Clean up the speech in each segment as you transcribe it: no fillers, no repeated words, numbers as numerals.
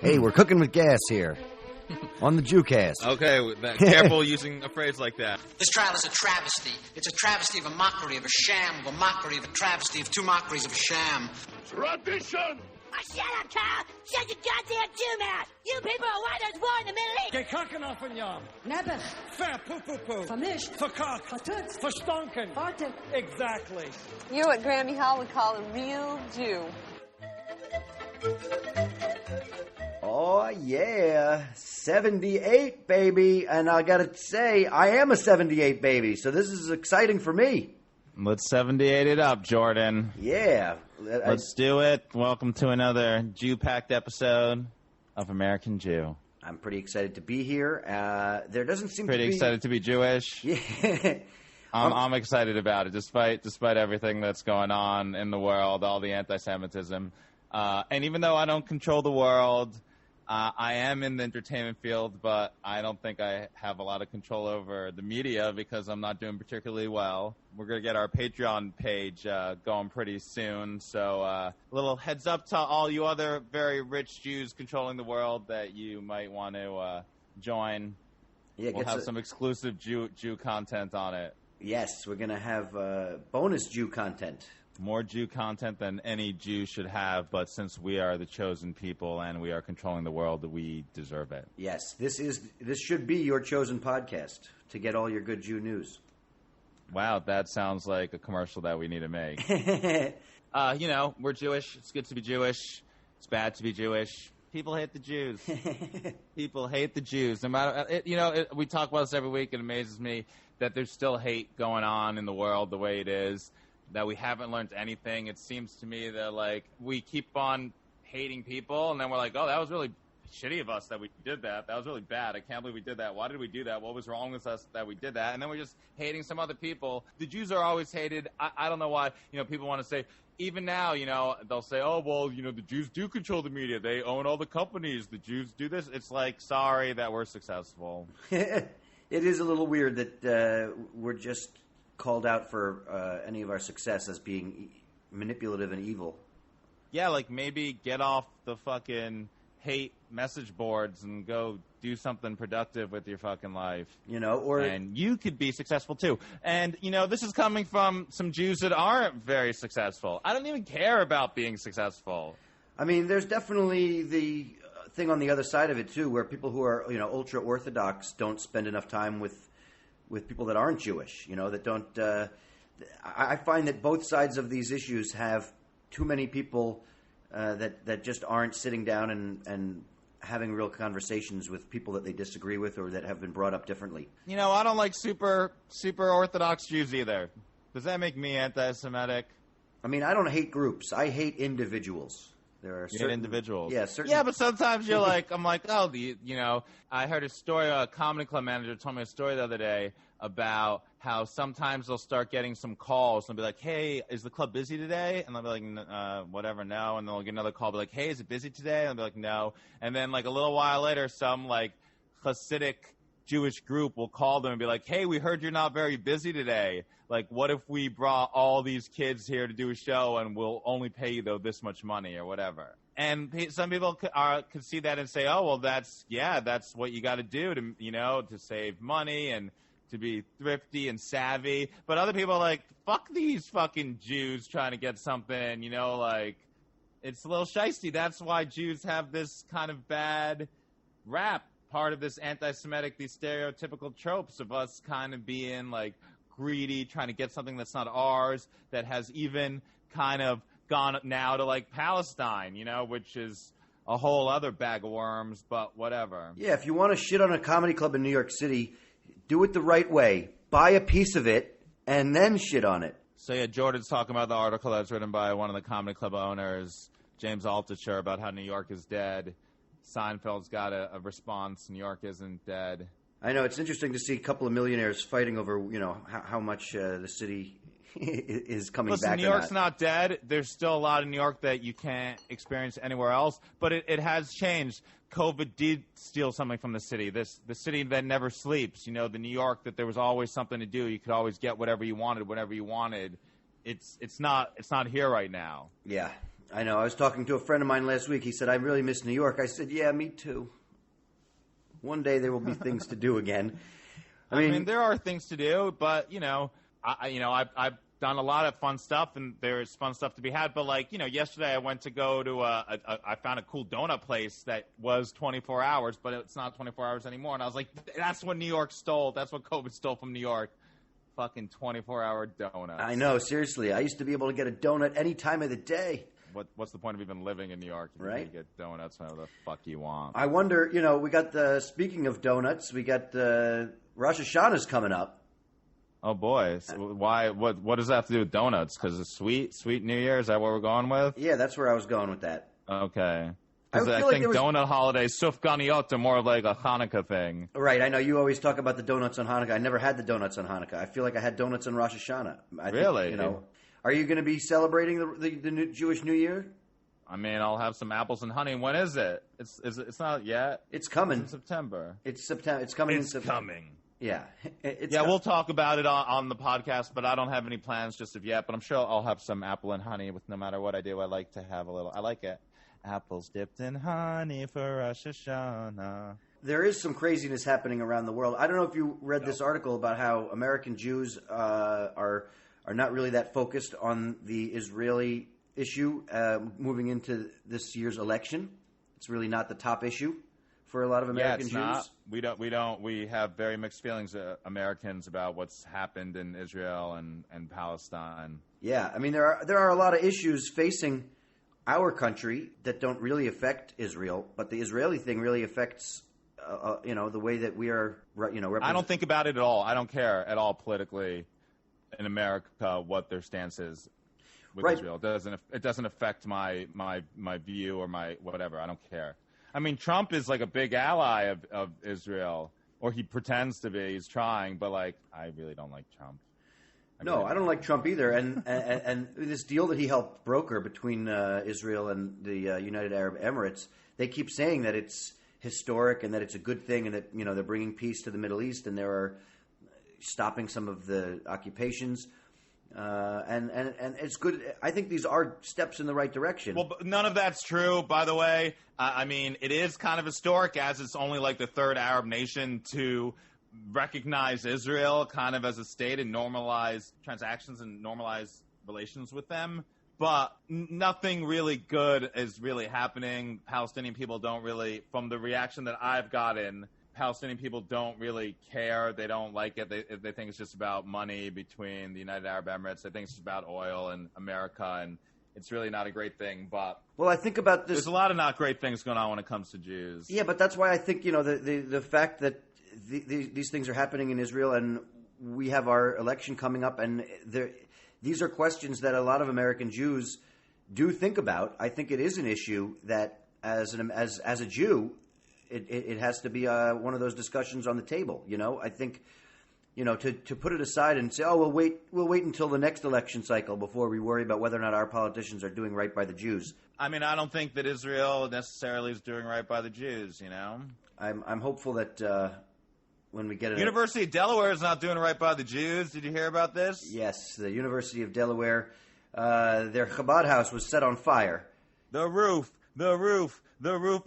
Hey, we're cooking with gas here. On the Jewcast. Okay, careful using a phrase like that. This trial is a travesty. It's a travesty of a mockery, of a sham, of a mockery, of a travesty, of two mockeries, of a sham. Tradition! Oh, shut up, Carl! Shut your goddamn Jew mouth! You people are why there's war in the Middle East! Gekakkenaf van Jan. Nebbig. Ver poepoepoe. Vermischt. Verkakt. Vertutst. Verstonken. Fartig. Exactly. You're what Grammy Hall would call a real Jew. Oh, yeah. 78, baby. And I gotta say, I am a 78 baby, so this is exciting for me. Let's 78 it up, Jordon. Yeah. Let's do it. Welcome to another Jew-packed episode of American Jew. I'm pretty excited to be here. There doesn't seem pretty to be... excited to be Jewish. Yeah. I'm excited about it, despite everything that's going on in the world, all the antisemitism. And even though I don't control the world, I am in the entertainment field, but I don't think I have a lot of control over the media because I'm not doing particularly well. We're going to get our Patreon page going pretty soon. So a little heads up to all you other very rich Jews controlling the world that you might want to join. Yeah, we'll have some exclusive Jew content on it. Yes, we're going to have bonus Jew content. More Jew content than any Jew should have, but since we are the chosen people and we are controlling the world, we deserve it. Yes, this should be your chosen podcast to get all your good Jew news. Wow, that sounds like a commercial that we need to make. We're Jewish. It's good to be Jewish. It's bad to be Jewish. People hate the Jews. People hate the Jews. No matter, we talk about this every week. It amazes me that there's still hate going on in the world the way it is. That we haven't learned anything. It seems to me that, we keep on hating people, and then we're like, oh, that was really shitty of us that we did that. That was really bad. I can't believe we did that. Why did we do that? What was wrong with us that we did that? And then we're just hating some other people. The Jews are always hated. I don't know why, people want to say, even now, they'll say, oh, well, the Jews do control the media. They own all the companies. The Jews do this. It's like, sorry that we're successful. It is a little weird that we're just called out for any of our success as being manipulative and evil. Yeah, maybe get off the fucking hate message boards and go do something productive with your fucking life. And you could be successful too. And, this is coming from some Jews that aren't very successful. I don't even care about being successful. I mean, there's definitely the thing on the other side of it too, where people who are, ultra-Orthodox don't spend enough time with people that aren't Jewish, that don't... I find that both sides of these issues have too many people that just aren't sitting down and having real conversations with people that they disagree with or that have been brought up differently. I don't like super Orthodox Jews either. Does that make me anti-Semitic? I mean, I don't hate groups. I hate individuals. There are certain individuals. Yeah, certain. Yeah, but sometimes you're like, I'm like, oh, I heard a story, a comedy club manager told me a story the other day about how sometimes they'll start getting some calls and they'll be like, hey, is the club busy today? And they'll be like, whatever, no. And they'll get another call, be like, hey, is it busy today? And they'll be like, no. And then a little while later, some Hasidic Jewish group will call them and be like, hey, we heard you're not very busy today. What if we brought all these kids here to do a show and we'll only pay you, though, this much money or whatever? And some people could see that and say, oh, well, that's what you got to do to save money and to be thrifty and savvy. But other people are like, fuck these fucking Jews trying to get something, it's a little shiesty. That's why Jews have this kind of bad rap, part of this anti-Semitic, these stereotypical tropes of us kind of being greedy, trying to get something that's not ours, that has even kind of gone now to Palestine, which is a whole other bag of worms, but whatever. Yeah, if you want to shit on a comedy club in New York City, do it the right way. Buy a piece of it and then shit on it. So yeah, Jordan's talking about the article that's written by one of the comedy club owners, James Altucher, about how New York is dead. Seinfeld's got a response, New York isn't dead. I know, it's interesting to see a couple of millionaires fighting over, how much the city is coming back. Listen, New York's not dead. There's still a lot of New York that you can't experience anywhere else, but it has changed. COVID did steal something from the city. The city that never sleeps. The New York that there was always something to do. You could always get whatever you wanted, whenever you wanted. It's not here right now. Yeah. I know. I was talking to a friend of mine last week. He said, I really miss New York. I said, yeah, me too. One day there will be things to do again. I mean, there are things to do, but, I've done a lot of fun stuff, and there's fun stuff to be had. But, yesterday I went to go to I found a cool donut place that was 24 hours, but it's not 24 hours anymore. And I was like, that's what New York stole. That's what COVID stole from New York. Fucking 24-hour donuts. I know, seriously. I used to be able to get a donut any time of the day. What's the point of even living in New York if right? You get donuts whenever the fuck you want? I wonder, we got speaking of donuts, we got Rosh Hashanah's coming up. Oh boy! So why? What does that have to do with donuts? Because it's sweet New Year. Is that what we're going with? Yeah, that's where I was going with that. Okay. Because I think donut holidays, Sufganiyot, are more like a Hanukkah thing. Right. I know you always talk about the donuts on Hanukkah. I never had the donuts on Hanukkah. I feel like I had donuts on Rosh Hashanah. Really? Are you going to be celebrating the Jewish New Year? I mean, I'll have some apples and honey. When is it? It's not yet. It's coming. It's in September. It's September. It's coming. It's coming. Yeah. We'll talk about it on the podcast, but I don't have any plans just of yet. But I'm sure I'll have some apple and honey with no matter what I do. I like to have a little. I like it. Apples dipped in honey for Rosh Hashanah. There is some craziness happening around the world. I don't know if you read this article about how American Jews are not really that focused on the Israeli issue moving into this year's election. It's really not the top issue for a lot of American Jews. Not. We have very mixed feelings, Americans, about what's happened in Israel and Palestine. Yeah, I mean there are a lot of issues facing our country that don't really affect Israel, but the Israeli thing really affects the way that we are I don't think about it at all. I don't care at all politically in America what their stance is with Israel. It doesn't affect my view or my whatever. I don't care. I mean, Trump is like a big ally of Israel, or he pretends to be. He's trying, but I really don't like Trump. I don't like Trump either. And this deal that he helped broker between Israel and the United Arab Emirates, they keep saying that it's historic and that it's a good thing and that they're bringing peace to the Middle East and they're stopping some of the occupations. And it's good. I think these are steps in the right direction. Well, but none of that's true, by the way. I mean, it is kind of historic as it's only like the third Arab nation to recognize Israel kind of as a state and normalize transactions and normalize relations with them. But nothing really good is really happening. Palestinian people don't really, from the reaction that I've gotten, Palestinian people don't really care. They don't like it. They think it's just about money between the United Arab Emirates. They think it's just about oil and America, and it's really not a great thing. But I think about this. There's a lot of not great things going on when it comes to Jews. Yeah, but that's why I think the fact that these things are happening in Israel, and we have our election coming up, and these are questions that a lot of American Jews do think about. I think it is an issue that, as a Jew, it has to be one of those discussions on the table. I think to put it aside and say, oh, we'll wait until the next election cycle before we worry about whether or not our politicians are doing right by the Jews. I mean, I don't think that Israel necessarily is doing right by the Jews. I'm hopeful that when we get it, University of Delaware is not doing right by the Jews. Did you hear about this? Yes, the University of Delaware, their Chabad house was set on fire. The roof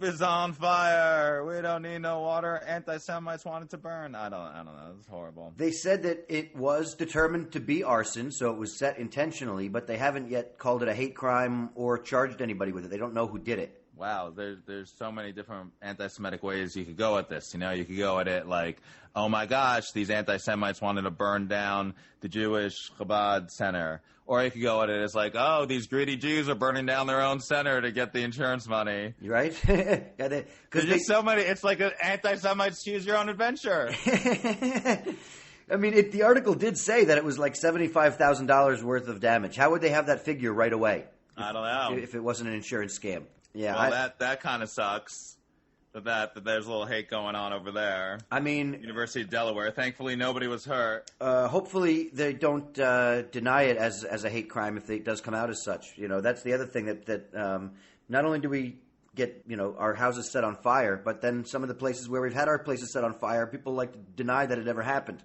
is on fire. We don't need no water. Anti-Semites wanted to burn. I don't know. It's horrible. They said that it was determined to be arson, so it was set intentionally, but they haven't yet called it a hate crime or charged anybody with it. They don't know who did it. Wow, there's so many different anti-Semitic ways you could go at this. You could go at it like, oh my gosh, these anti-Semites wanted to burn down the Jewish Chabad center. Or you could go at it as like, oh, these greedy Jews are burning down their own center to get the insurance money. You right? There's just so many. It's like an anti-Semites choose your own adventure. I mean, the article did say that it was like $75,000 worth of damage. How would they have that figure right away? I don't know. If it wasn't an insurance scam. Yeah, well, that kind of sucks. That there's a little hate going on over there. I mean, University of Delaware. Thankfully, nobody was hurt. Hopefully, they don't deny it as a hate crime if it does come out as such. That's the other thing that not only do we get our houses set on fire, but then some of the places where we've had our places set on fire, people like to deny that it ever happened.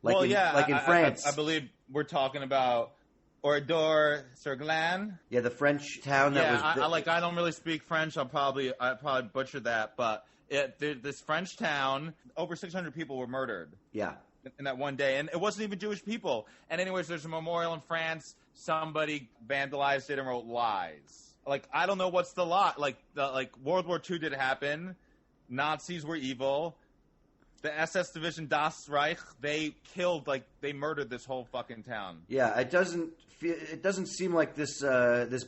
Like in France. I believe we're talking about Ordor sur Glane. Yeah, the French town that was... I don't really speak French. I probably butchered that. But this French town, over 600 people were murdered. Yeah. In that one day. And it wasn't even Jewish people. And anyways, there's a memorial in France. Somebody vandalized it and wrote lies. Like, I don't know what's the lie. Like World War II did happen. Nazis were evil. The SS division Das Reich, they murdered this whole fucking town. Yeah, it doesn't seem like this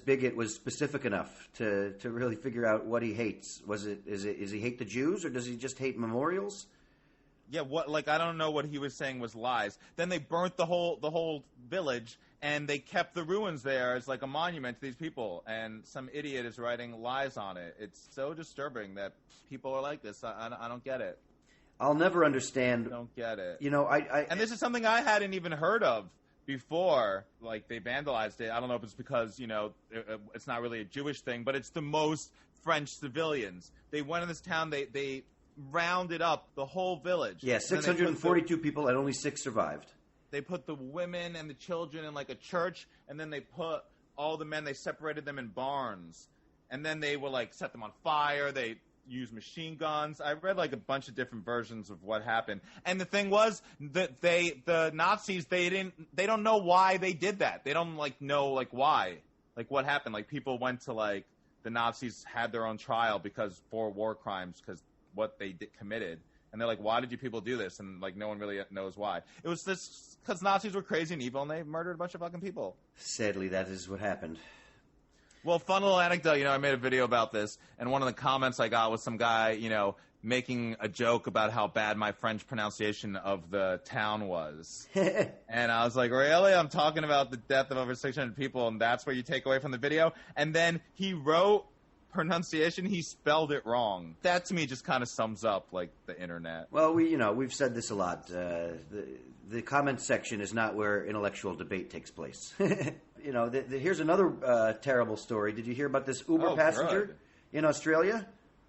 bigot was specific enough to really figure out what he hates. Is he hate the Jews, or does he just hate memorials? Yeah, I don't know what he was saying was lies. Then they burnt the whole village, and they kept the ruins there as like a monument to these people, and some idiot is writing lies on it. It's so disturbing that people are like this. I don't get it. I'll never understand. I don't get it. And this is something I hadn't even heard of before. Like, they vandalized it. I don't know if it's because, it's not really a Jewish thing, but it's the most French civilians. They went in this town, they rounded up the whole village. Yeah, 642 people and only 6 survived. They put the women and the children in like a church, and then they put all the men, they separated them in barns. And then they will set them on fire. They use machine guns. I read a bunch of different versions of what happened. And the thing was that the Nazis, they don't know why they did that. They don't know why, what happened. People went to the Nazis had their own trial for war crimes, because what they committed. And they're why did you people do this? And no one really knows why. It was this because Nazis were crazy and evil, and they murdered a bunch of fucking people. Sadly, that is what happened. Well, fun little anecdote, I made a video about this, and one of the comments I got was some guy, making a joke about how bad my French pronunciation of the town was. And I was like, really? I'm talking about the death of over 600 people, and that's what you take away from the video? And then he wrote pronunciation, he spelled it wrong. That, to me, just kind of sums up, the internet. Well, we've said this a lot. The comment section is not where intellectual debate takes place. Here's another terrible story. Did you hear about this Uber passenger in Australia?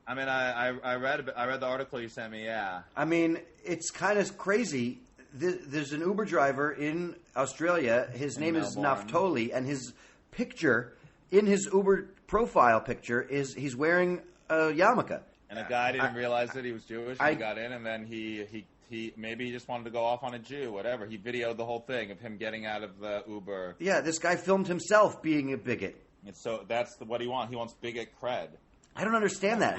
I mean, I read the article you sent me. Yeah. I mean, it's kind of crazy. There's an Uber driver in Australia. His name is Naftoli, and his picture in his Uber profile picture is he's wearing a yarmulke. And a guy didn't realize that he was Jewish. And he got in, and then he maybe he just wanted to go off on a Jew, whatever. He videoed the whole thing of him getting out of the Uber. Yeah, this guy filmed himself being a bigot. And so that's what he wants. He wants bigot cred. I don't understand that.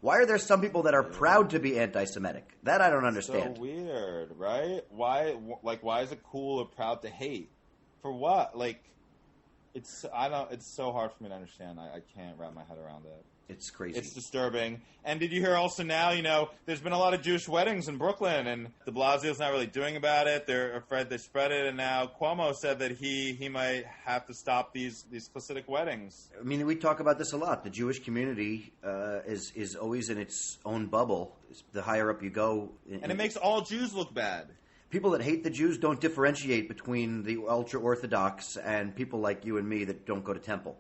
Why are there some people that are proud to be anti-Semitic? That I don't understand. So weird, right? Why is it cool or proud to hate? For what? It's so hard for me to understand. I can't wrap my head around it. It's crazy. It's disturbing. And did you hear also now, there's been a lot of Jewish weddings in Brooklyn, and de Blasio's not really doing about it. They're afraid they spread it, and now Cuomo said that he might have to stop these Hasidic weddings. I mean, we talk about this a lot. The Jewish community is always in its own bubble. The higher up you go. And it makes all Jews look bad. People that hate the Jews don't differentiate between the ultra-Orthodox and people like you and me that don't go to temple.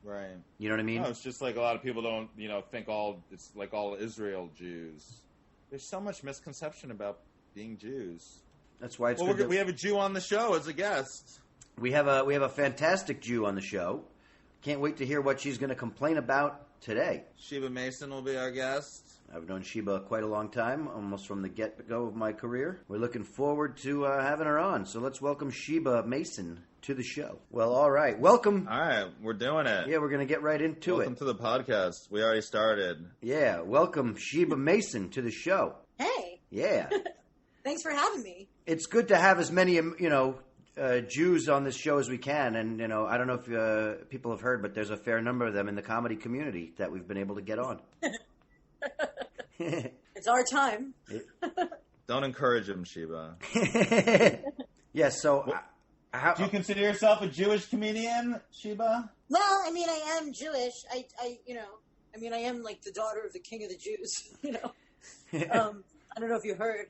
Right. You know what I mean? No, it's just a lot of people don't, think it's all Israel Jews. There's so much misconception about being Jews. That's why it's good. We have a Jew on the show as a guest. We have a fantastic Jew on the show. Can't wait to hear what she's going to complain about today. Sheba Mason will be our guest. I've known Sheba quite a long time, almost from the get-go of my career. We're looking forward to having her on. So let's welcome Sheba Mason to the show. Well, all right. Welcome. All right. We're doing it. Yeah, we're going to get right into Welcome to the podcast. We already started. Yeah. Welcome, Sheba Mason, to the show. Hey. Yeah. Thanks for having me. It's good to have as many, Jews on this show as we can. And, I don't know if people have heard, but there's a fair number of them in the comedy community that we've been able to get on. It's our time. Don't encourage him, Sheba. Yeah, so... do you consider yourself a Jewish comedian, Sheba? Well, I mean, I am Jewish. I am like the daughter of the king of the Jews, I don't know if you heard.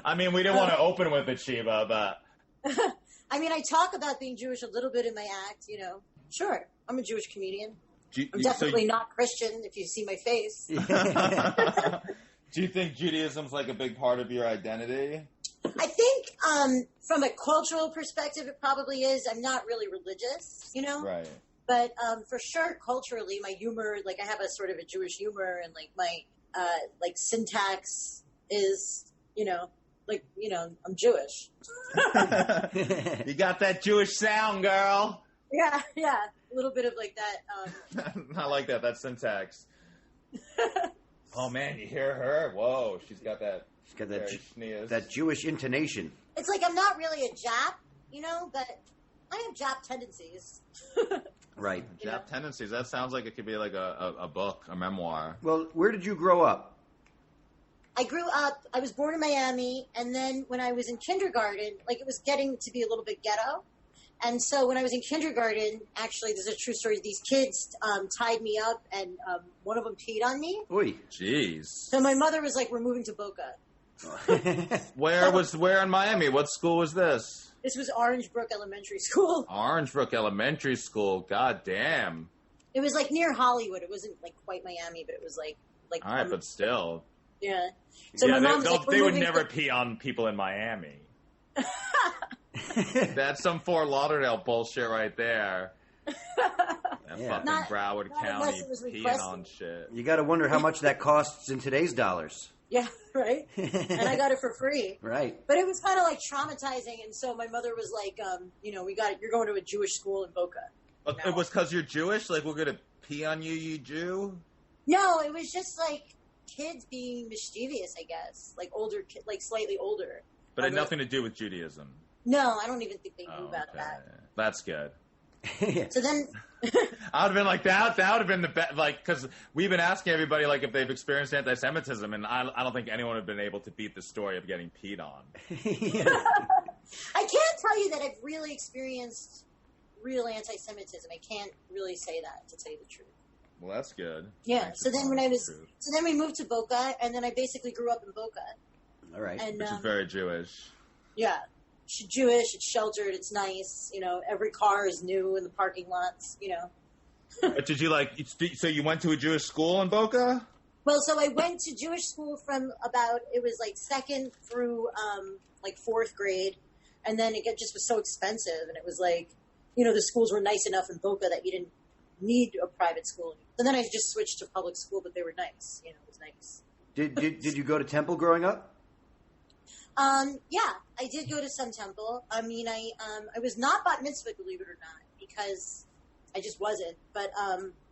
I mean, we didn't want to open with it, Sheba, but... I mean, I talk about being Jewish a little bit in my act, Sure, I'm a Jewish comedian. I'm definitely not Christian, if you see my face. Do you think Judaism's a big part of your identity? I think from a cultural perspective, it probably is. I'm not really religious, Right. But for sure, culturally, my humor, like I have a sort of a Jewish humor, and like my like syntax is, I'm Jewish. You got that Jewish sound, girl. Yeah, a little bit of like that. I like that. That syntax. Oh man, you hear her? Whoa, she's got that. She's got that Jewish intonation. It's like I'm not really a Jap, but I have Jap tendencies. Right. Jap tendencies. That sounds like it could be like a book, a memoir. Well, where did you grow up? I was born in Miami, and then when I was in kindergarten, like it was getting to be a little bit ghetto. And so when I was in kindergarten, actually, this is a true story. These kids tied me up, and one of them peed on me. Oy. Jeez. So my mother was like, "We're moving to Boca." Where in Miami? What school was this? This was Orange Brook Elementary School. Orange Brook Elementary School. God damn. It was like near Hollywood. It wasn't like quite Miami, but it was like. All right, but still. Yeah. So my mom was like, they would never pee on people in Miami. That's some Fort Lauderdale bullshit right there. That fucking Broward County peeing on shit. You got to wonder how much that costs in today's dollars. Yeah, right? And I got it for free. Right. But it was kind of like traumatizing, and so my mother was like, you're going to a Jewish school in Boca. It was because you're Jewish? Like, we're going to pee on you, you Jew? No, it was just like kids being mischievous, I guess. Like older, like slightly older. But it had nothing to do with Judaism. No, I don't even think they knew about that. That's good. So then... I would have been like, that would have been the best, like, because we've been asking everybody, like, if they've experienced anti-Semitism, and I don't think anyone would have been able to beat the story of getting peed on. I can't tell you that I've really experienced real anti-Semitism. I can't really say that, to tell you the truth. Well, that's good. Yeah. So then we moved to Boca, and then I basically grew up in Boca. All right. And, which is very Jewish. Yeah. It's Jewish, it's sheltered, it's nice, every car is new in the parking lots, But did you so you went to a Jewish school in Boca? Well, so I went to Jewish school from it was like 2nd through like 4th grade, and then it just was so expensive, and it was like, the schools were nice enough in Boca that you didn't need a private school. So then I just switched to public school, but they were nice, it was nice. Did you go to temple growing up? Yeah, I did go to some temple. I mean, I was not bat mitzvah, believe it or not, because I just wasn't. But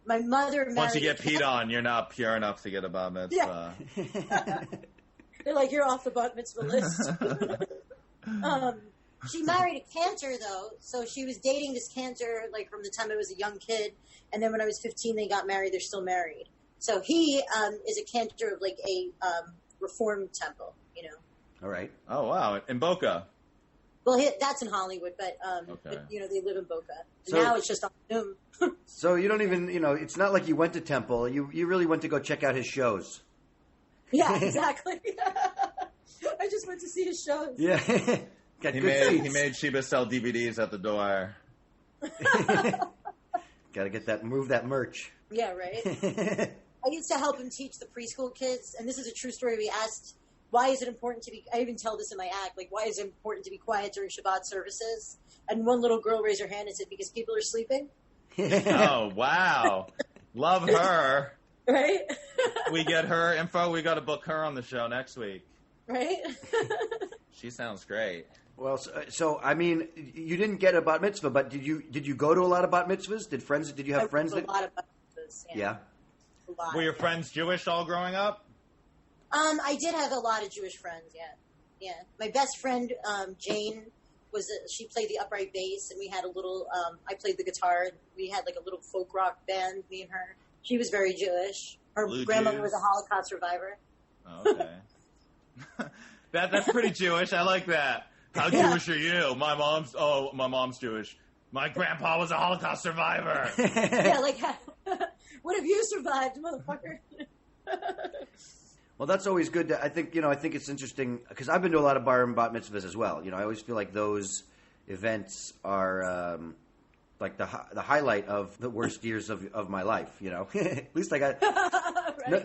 my mother married... Once you get peed on, you're not pure enough to get a bat mitzvah. Yeah. They're like, you're off the bat mitzvah list. She married a cantor, though, so she was dating this cantor, like, from the time I was a young kid, and then when I was 15, they got married. They're still married. So he is a cantor of, like, a Reformed temple, All right. Oh, wow. In Boca? Well, that's in Hollywood, but, but they live in Boca. So, now it's just on Zoom. So you don't even, it's not like you went to temple. You really went to go check out his shows. Yeah, exactly. I just went to see his shows. Yeah. He made Sheba sell DVDs at the door. Got to move that merch. Yeah, right? I used to help him teach the preschool kids, and this is a true story. We asked, why is it important to be, I even tell this in my act, like, why is it important to be quiet during Shabbat services? And one little girl raised her hand and said, because people are sleeping. Oh, wow. Love her. Right? We get her info. We got to book her on the show next week. Right? She sounds great. Well, so I mean, you didn't get a bat mitzvah, but did you go to a lot of bat mitzvahs? Did you have friends that? A lot of bat mitzvahs. Yeah. A lot. Were your friends Jewish all growing up? I did have a lot of Jewish friends. Yeah, yeah. My best friend Jane she played the upright bass, and we had a little. I played the guitar. And we had like a little folk rock band. Me and her. She was very Jewish. Her grandmother was a Holocaust survivor. Oh, okay. That's pretty Jewish. I like that. How Jewish are you? My mom's Jewish. My grandpa was a Holocaust survivor. Yeah, like, what have you survived, motherfucker? Well, that's always good. I think it's interesting because I've been to a lot of bar and bat mitzvahs as well. I always feel like those events are like the highlight of the worst years of my life. At least I got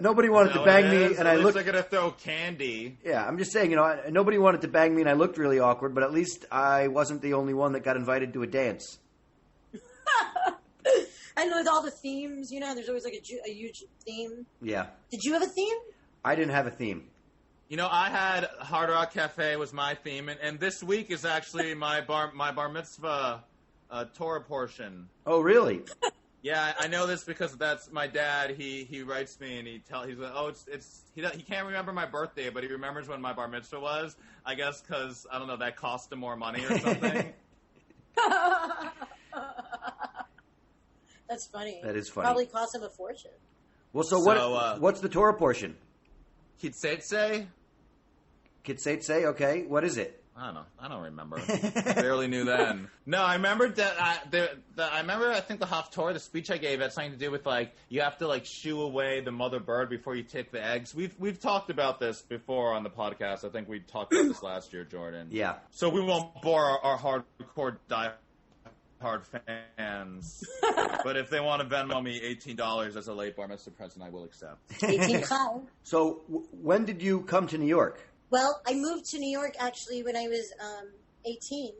Nobody wanted to bang me, and at least they're gonna throw candy. Yeah, I'm just saying, nobody wanted to bang me, and I looked really awkward. But at least I wasn't the only one that got invited to a dance. And with all the themes, there's always like a huge theme. Yeah. Did you have a theme? I didn't have a theme. I had Hard Rock Cafe was my theme, and this week is actually my bar mitzvah Torah portion. Oh, really? Yeah, I know this because that's my dad. He writes me and he's like, oh, he can't remember my birthday, but he remembers when my bar mitzvah was. I guess because I don't know, that cost him more money or something. That's funny. That is funny. Probably cost him a fortune. Well, so what's the Torah portion? Kitsetse? Kitsetse, okay. What is it? I don't know. I don't remember. I barely knew then. No, I remember that. I think the Haftorah, the speech I gave, had something to do with you have to shoo away the mother bird before you take the eggs. We've talked about this before on the podcast. I think we talked about this last year, Jordan. Yeah. So we won't bore our hardcore diehard fans. But if they want to Venmo me $18 as a late bar mitzvah present, I will accept. 18 So when did you come to New York? Well, I moved to New York, actually, when I was 18,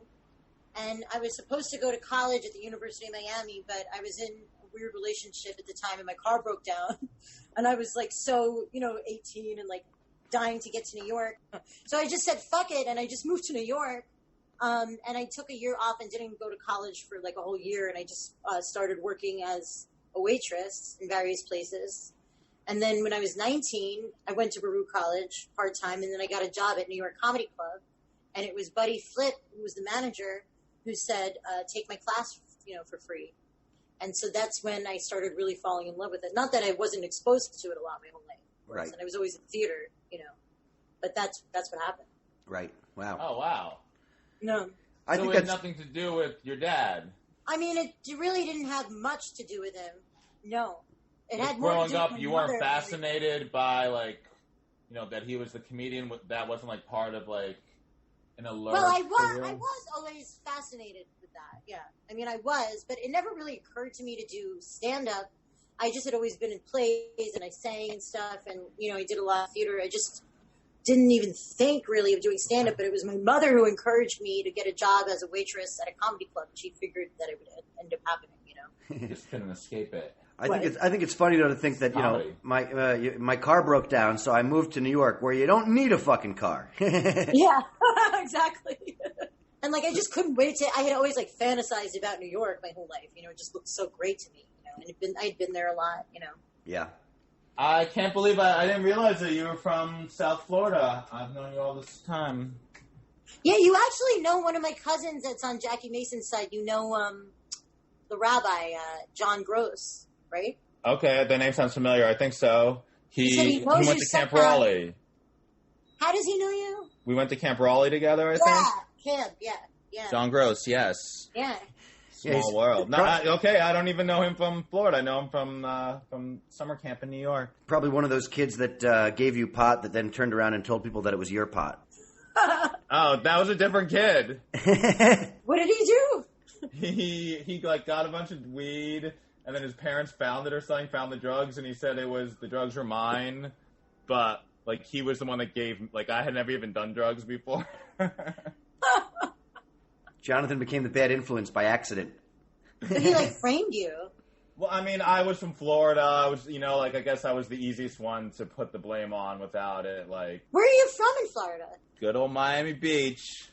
and I was supposed to go to college at the University of Miami, but I was in a weird relationship at the time, and my car broke down, and I was, 18 and, dying to get to New York. So I just said, fuck it, and I just moved to New York, and I took a year off and didn't go to college for, a whole year, and I just started working as a waitress in various places. And then when I was 19, I went to Baruch College part-time, and then I got a job at New York Comedy Club. And it was Buddy Flip, who was the manager, who said, take my class, for free. And so that's when I started really falling in love with it. Not that I wasn't exposed to it a lot my whole life. Right. And I was always in theater, But that's what happened. Right. Wow. Oh, wow. No. I think it had nothing to do with your dad. I mean, it really didn't have much to do with him. No. It had more growing to do up, with you weren't fascinated by that he was the comedian. That wasn't part of an alert. Well, I was always fascinated with that. Yeah, I mean, I was, but it never really occurred to me to do stand up. I just had always been in plays and I sang and stuff, and I did a lot of theater. I just didn't even think really of doing stand up, but it was my mother who encouraged me to get a job as a waitress at a comedy club. She figured that it would end up happening. You just couldn't escape it. I think it's funny though to think that my car broke down, so I moved to New York, where you don't need a fucking car. Yeah, exactly. And I just couldn't wait to. I had always fantasized about New York my whole life. It just looked so great to me. And I'd been there a lot. Yeah. I can't believe I didn't realize that you were from South Florida. I've known you all this time. Yeah, you actually know one of my cousins that's on Jackie Mason's side. The rabbi, John Gross. Right? Okay, the name sounds familiar. I think so. He went to Camp Raleigh. How does he know you? We went to Camp Raleigh together, I think. Camp, yeah. John Gross, yes. Yeah. Small world. No, I don't even know him from Florida. I know him from summer camp in New York. Probably one of those kids that gave you pot that then turned around and told people that it was your pot. Oh, that was a different kid. What did he do? He got a bunch of weed. And then his parents found it or something, found the drugs, and he said the drugs were mine, but, he was the one that gave, I had never even done drugs before. Jonathan became the bad influence by accident. But he, framed you. Well, I mean, I was from Florida. I was, I guess I was the easiest one to put the blame on without it, Where are you from in Florida? Good old Miami Beach,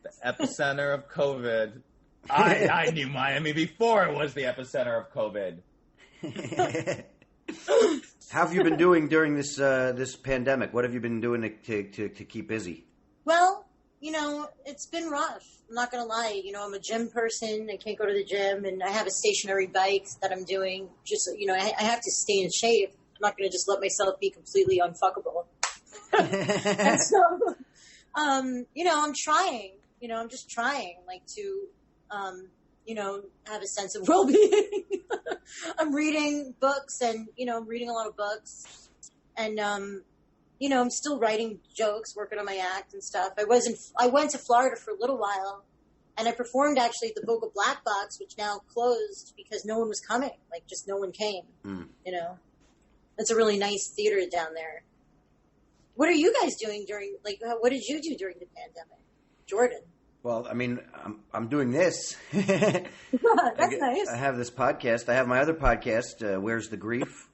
the epicenter of COVID. I knew Miami before it was the epicenter of COVID. How have you been doing during this pandemic? What have you been doing to keep busy? Well, it's been rough. I'm not going to lie. I'm a gym person. I can't go to the gym, and I have a stationary bike that I'm doing. Just, I have to stay in shape. I'm not going to just let myself be completely unfuckable. And so, I'm trying. I'm just trying, to... have a sense of well-being. I'm reading books and, I'm reading a lot of books and, I'm still writing jokes, working on my act and stuff. I went to Florida for a little while and I performed actually at the Boca Black Box, which now closed because no one was coming. Just no one came, It's a really nice theater down there. What are you guys doing what did you do during the pandemic? Jordan. Well, I mean, I'm doing this. That's nice. I have this podcast. I have my other podcast, Where's the Grief?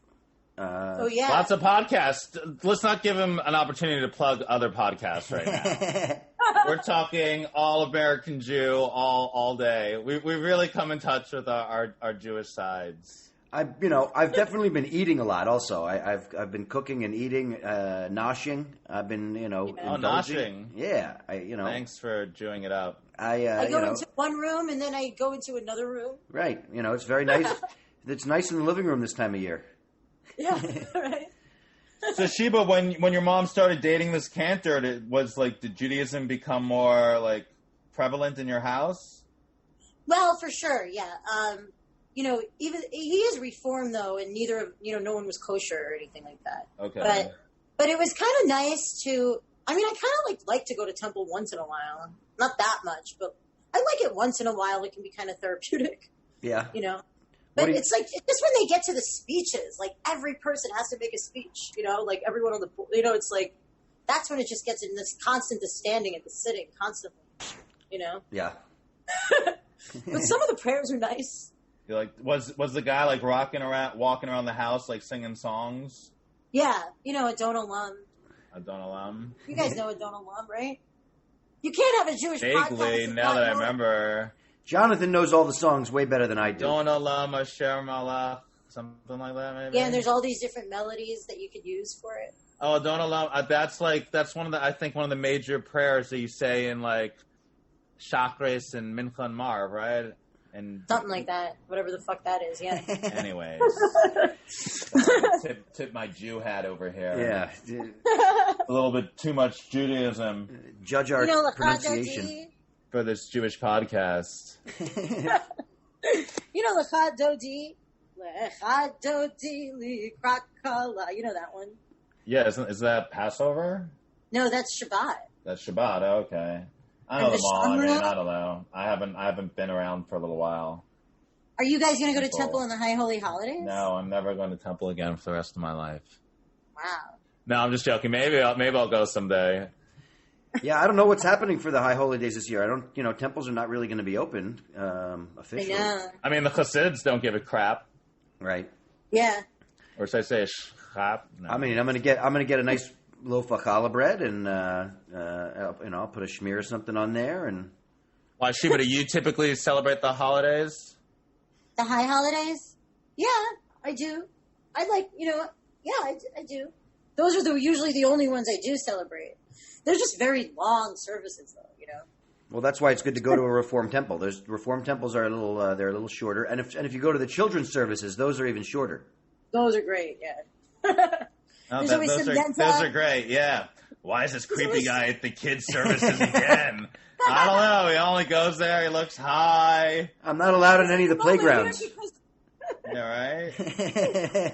Oh, yeah. Lots of podcasts. Let's not give him an opportunity to plug other podcasts right now. We're talking all American Jew all day. We really come in touch with our Jewish sides. I've definitely been eating a lot. Also, I've been cooking and eating, noshing. I've been, noshing. Yeah, Thanks for Jewing it up. I go into one room and then I go into another room. Right. It's very nice. It's nice in the living room this time of year. Yeah. Right. So Sheba, when your mom started dating this cantor, did Judaism become more prevalent in your house? Well, for sure, yeah. Even he is reformed though, and neither of no one was kosher or anything like that. Okay. But it was kind of nice to. I mean, I kind of like to go to temple once in a while. Not that much, but I like it once in a while. It can be kind of therapeutic. Yeah. But it's just when they get to the speeches, every person has to make a speech. Everyone on the it's that's when it just gets in this constant the standing and the sitting constantly. Yeah. But some of the prayers are nice. You're was the guy walking around the house singing songs? Yeah, Adon Olam. Adon Olam. You guys know Adon Olam, right? You can't have a Jewish Vaguely, podcast. now that I remember. Jonathan knows all the songs way better than I do. Adon Olam Asher Malach, something like that, maybe. Yeah, and there's all these different melodies that you could use for it. Oh, Adon Olam. That's one of the major prayers that you say in Chakres and Mincha and Marv, right? And something like that, whatever the fuck that is. Yeah. Anyways, tip my Jew hat over here. Yeah, a little bit too much Judaism. Judge our pronunciation for this Jewish podcast. Lechad Dodi Li Krakala. You know that one. Yeah, is that Passover? No, that's Shabbat. That's Shabbat. Okay. I know them all. I mean, I don't know. I haven't been around for a little while. Are you guys going to go to temple on the High Holy Holidays? No, I'm never going to temple again for the rest of my life. Wow. No, I'm just joking. Maybe I'll go someday. Yeah, I don't know what's happening for the High Holy Days this year. I don't. Temples are not really going to be open officially. I know. I mean, the Chassids don't give a crap. Right. Yeah. Or should I say a crap? No. I mean, I'm gonna get a nice loaf of challah bread, and I'll put a schmear or something on there. And why, Sheba, do you typically celebrate the holidays? The high holidays? Yeah, I do. I do. Those are usually the only ones I do celebrate. They're just very long services, though. Well, that's why it's good to go to a Reform temple. There's Reform temples are they're a little shorter, and if you go to the children's services, those are even shorter. Those are great. Yeah. Those are great, yeah. Why is this creepy guy at the kids' services again? I don't know. He only goes there. He looks high. I'm not allowed in any of the playgrounds. Yeah, right?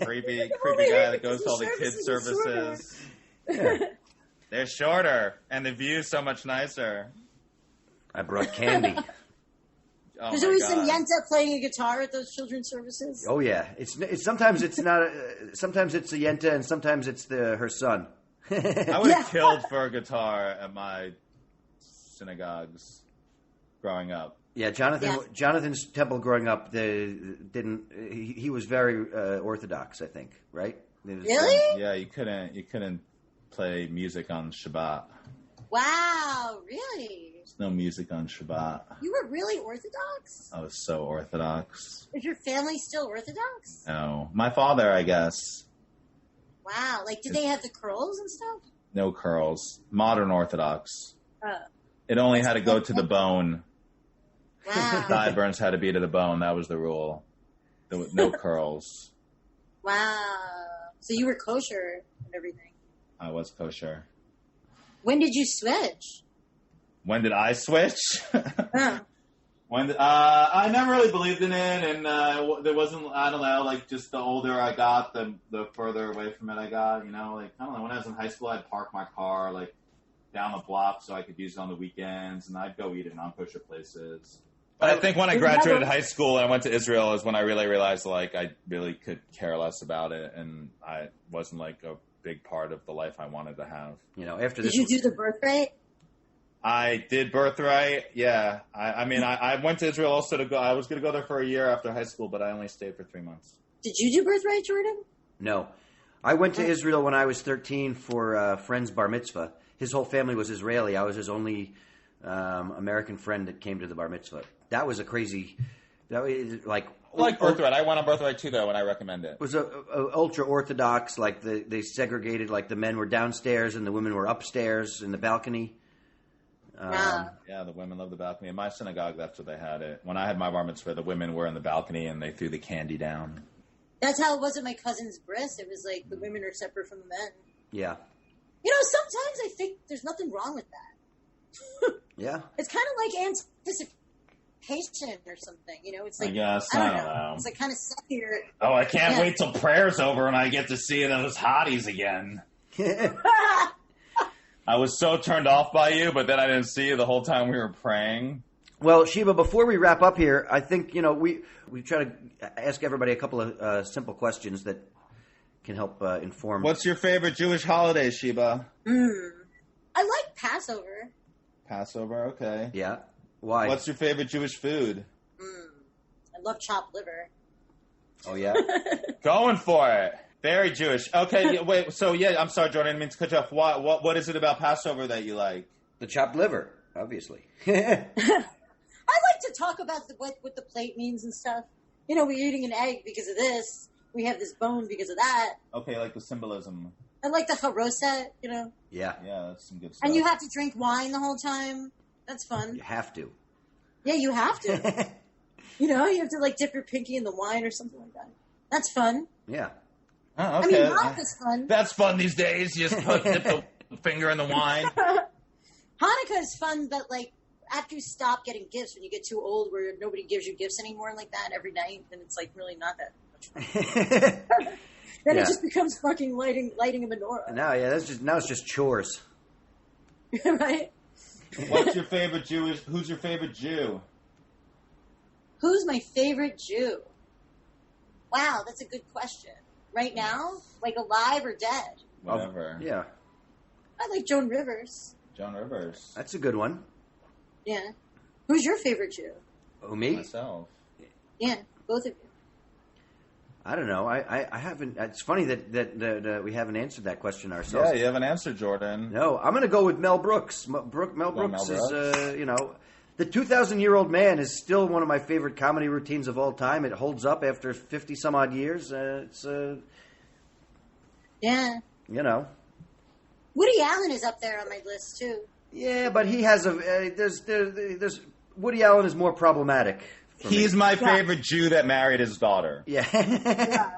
creepy guy that goes to all the kids' services. Yeah. They're shorter, and the view's so much nicer. I brought candy. There's always some yenta playing a guitar at those children's services. Oh yeah, it's sometimes it's not. Sometimes it's a yenta, and sometimes it's her son. I would have killed for a guitar at my synagogues growing up. Yeah, Jonathan's temple growing up, he was very Orthodox, I think, right? Really? Yeah, you couldn't play music on Shabbat. Wow, really? There's no music on Shabbat. You were really Orthodox? I was so Orthodox. Is your family still Orthodox? No. My father, I guess. Wow, did they have the curls and stuff? No curls. Modern Orthodox. Oh. It only had to go to the bone. Wow. Sideburns had to be to the bone. That was the rule. There was no curls. Wow. So you were kosher and everything. I was kosher. When did you switch? When did I switch? Huh. I never really believed in it, and there wasn't. I don't know. Just the older I got, the further away from it I got. I don't know. When I was in high school, I'd park my car down the block so I could use it on the weekends, and I'd go eat at non-kosher places. But I think when I graduated high school and I went to Israel is when I really realized, like, I really could care less about it, and I wasn't, like, a big part of the life I wanted to have. You know, after this... Did you do the birthright? I did birthright, yeah. I went to Israel also to go. I was going to go there for a year after high school, but I only stayed for 3 months. Did you do birthright, Jordan? No. I went to Israel when I was 13 for a friend's bar mitzvah. His whole family was Israeli. I was his only American friend that came to the bar mitzvah. That was a crazy... That was like birthright. I went on birthright too, though, and I recommend it. It was a ultra-Orthodox, like they segregated, like the men were downstairs and the women were upstairs in the balcony. Yeah, the women love the balcony. In my synagogue, that's what they had it. When I had my bar mitzvah, the women were in the balcony and they threw the candy down. That's how it was at my cousin's bris. It was like the women are separate from the men. Yeah. You know, sometimes I think there's nothing wrong with that. Yeah. It's kind of like anticipation or something. You know, it's like, I guess. I don't know. It's like kind of sexier. Oh, I can't wait till prayer's over and I get to see those hotties again. I was so turned off by you, but then I didn't see you the whole time we were praying. Well, Sheba, before we wrap up here, I think, you know, we try to ask everybody a couple of simple questions that can help inform. What's your favorite Jewish holiday, Sheba? I like Passover. Passover, okay. Yeah. Why? What's your favorite Jewish food? I love chopped liver. Oh, yeah? Going for it. Very Jewish. Okay, wait. So, I'm sorry, Jordan. I didn't mean to cut you off. What is it about Passover that you like? The chopped liver, obviously. I like to talk about what the plate means and stuff. You know, we're eating an egg because of this. We have this bone because of that. Okay, like the symbolism. I like the haroset, you know. Yeah. Yeah, that's some good stuff. And you have to drink wine the whole time. That's fun. You have to. Yeah, you have to. You know, you have to, like, dip your pinky in the wine or something like that. That's fun. Yeah. Oh, okay. I mean, Hanukkah's fun. That's fun these days. You just dip the finger in the wine. Hanukkah is fun, but, like, after you stop getting gifts, when you get too old where nobody gives you gifts anymore like that every night, then it's, like, really not that much fun. Then it just becomes fucking lighting a menorah. Now it's just chores. Right? What's your favorite Jewish? Who's your favorite Jew? Who's my favorite Jew? Wow, that's a good question. Right now? Like alive or dead? Whatever. Yeah. I like Joan Rivers. Joan Rivers. That's a good one. Yeah. Who's your favorite Jew? Oh, me? Myself. Yeah, both of you. I don't know. I haven't. It's funny that we haven't answered that question ourselves. Yeah, you haven't answered, Jordan. No, I'm going to go with Mel Brooks. Mel Brooks is, you know, the 2,000-year-old man is still one of my favorite comedy routines of all time. It holds up after 50 some odd years. It's yeah. You know. Woody Allen is up there on my list too. Yeah, but he has there's Woody Allen is more problematic. He's my favorite Jew that married his daughter. Yeah. Yeah.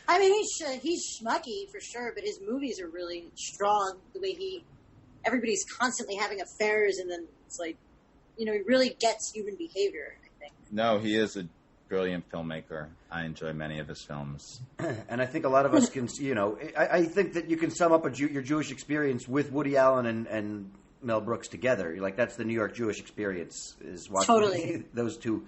I mean, he's schmucky for sure, but his movies are really strong. The way everybody's constantly having affairs, and then it's like, you know, he really gets human behavior, I think. No, he is a brilliant filmmaker. I enjoy many of his films. And I think a lot of us can, you know, I think that you can sum up your Jewish experience with Woody Allen and Mel Brooks together. Like, that's the New York Jewish experience, is watching those two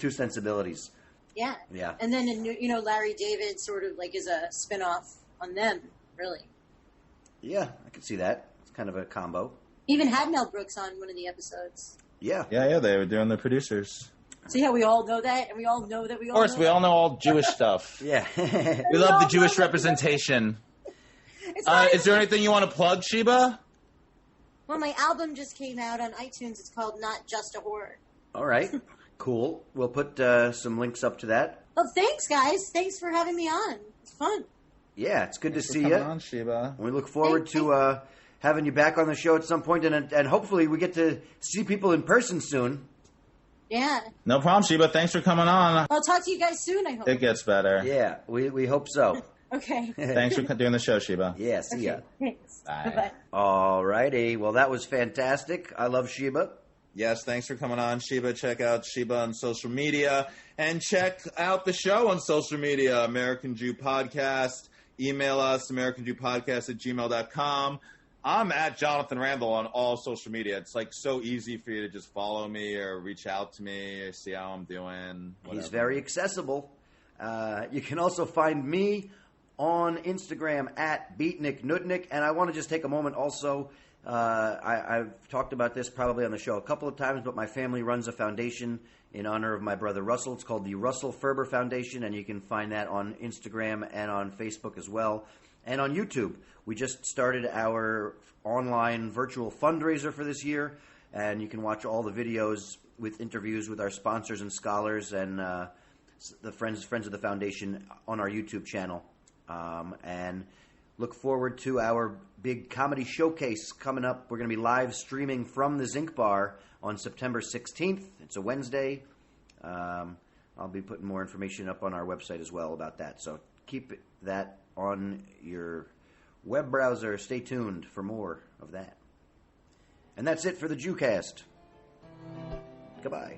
sensibilities. Yeah. Yeah. And then, you know, Larry David sort of like is a spinoff on them, really. Yeah, I could see that. It's kind of a combo. Even had Mel Brooks on one of the episodes. Yeah. Yeah, they were doing the producers. See how we all know that? And we all know that we all know Of course, we all know all Jewish stuff. Yeah. We love the Jewish representation. Is there anything you want to plug, Sheba? Well, my album just came out on iTunes. It's called Not Just a Whore. All right. Cool. We'll put some links up to that. Well, thanks, guys. Thanks for having me on. It's fun. Yeah, it's good to see you. you. On, Sheba. We look forward to having you back on the show at some point, and hopefully we get to see people in person soon. Yeah. No problem, Sheba. Thanks for coming on. I'll talk to you guys soon, I hope. It gets better. Yeah, we hope so. Okay. Thanks for doing the show, Sheba. Yeah, see ya. Thanks. Bye. Bye-bye. All righty. Well, that was fantastic. I love Sheba. Yes, thanks for coming on, Sheba. Check out Sheba on social media. And check out the show on social media, American Jew Podcast. Email us, americanjewpodcast@gmail.com. I'm at Jonathan Randall on all social media. It's like so easy for you to just follow me or reach out to me or see how I'm doing. Whatever. He's very accessible. You can also find me on Instagram at BeatnikNudnik. And I want to just take a moment also. I've talked about this probably on the show a couple of times, but my family runs a foundation in honor of my brother Russell. It's called the Russell Ferber Foundation, and you can find that on Instagram and on Facebook as well. And on YouTube. We just started our online virtual fundraiser for this year, and you can watch all the videos with interviews with our sponsors and scholars and the friends of the foundation on our YouTube channel. And look forward to our big comedy showcase coming up. We're going to be live streaming from the Zinc Bar on September 16th. It's a Wednesday. I'll be putting more information up on our website as well about that. So keep that on your web browser. Stay tuned for more of that. And that's it for the Jewcast. Goodbye.